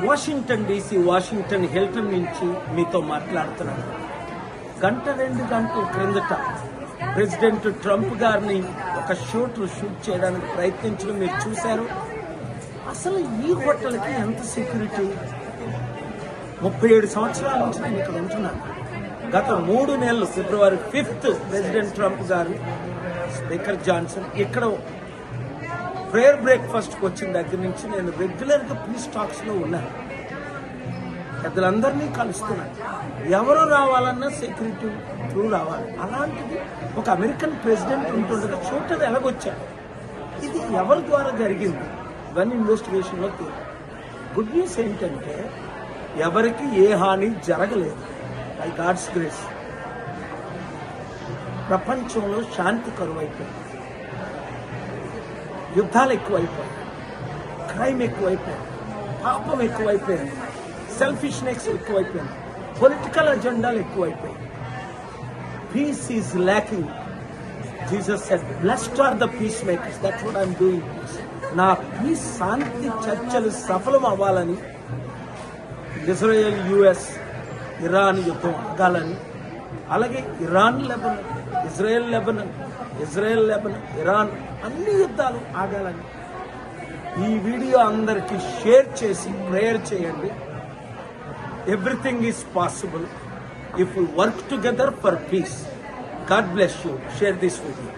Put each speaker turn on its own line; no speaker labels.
Washington DC, Washington Hilton నుంచి మీతో మాట్లాడుతున్నాను. 1-2 గంటల క్రిందట ప్రెసిడెంట్ ట్రంప్ గారిని ఒక షూట్ చేయడానికి ప్రయత్నించడం మీరు చూశారు. అసలు ఈ హోటల్కి ఎంత సెక్యూరిటీ? 37 సంవత్సరాల నుంచి నేను ఇక్కడ ఉంటున్నాను. గత 3 నెలలు ఫిబ్రవరి 5th ప్రెసిడెంట్ ట్రంప్ గారు, స్పీకర్ జాన్సన్ ఇక్కడ ప్రేయర్ బ్రేక్ఫాస్ట్కి వచ్చిన దగ్గర నుంచి నేను రెగ్యులర్గా పీస్ టాక్స్లో ఉన్నాను. పెద్దలందరినీ కలుస్తున్నాను. ఎవరు రావాలన్నా సెక్యూరిటీ త్రూ రావాలి. అలాంటిది ఒక అమెరికన్ ప్రెసిడెంట్ ఉంటుండగా చూడటం ఎలాగొచ్చాడు? ఇది ఎవరి ద్వారా జరిగింది? ఇవన్నీ ఇన్వెస్టిగేషన్లో గుడ్ న్యూస్ ఏంటంటే ఎవరికి ఏ హాని జరగలేదు. బై గాడ్స్ గ్రేస్ ప్రపంచంలో శాంతి కరువైపోయింది, యుద్ధాలు ఎక్కువైపోయాయి, క్రైమ్ ఎక్కువైపోయింది, పాపం ఎక్కువైపోయింది, సెల్ఫిష్నెస్ ఎక్కువైపోయింది, పొలిటికల్ అజెండాలు ఎక్కువైపోయాయి. Peace is lacking. Jesus said, blessed are the peace makers. That's what I'm doing. నా పీస్ శాంతి చర్చలు సఫలం అవ్వాలని, ఇజ్రాయెల్ యుఎస్ ఇరాన్ యుద్ధం ఆగాలని, అలాగే Iran Lebanon, Israel Lebanon, Iran అన్ని యుద్ధాలు ఆగాలని ఈ వీడియో అందరికీ షేర్ చేసి ప్రేయర్ చేయండి. Everything is possible if you work together for piece. God bless you. Share this video.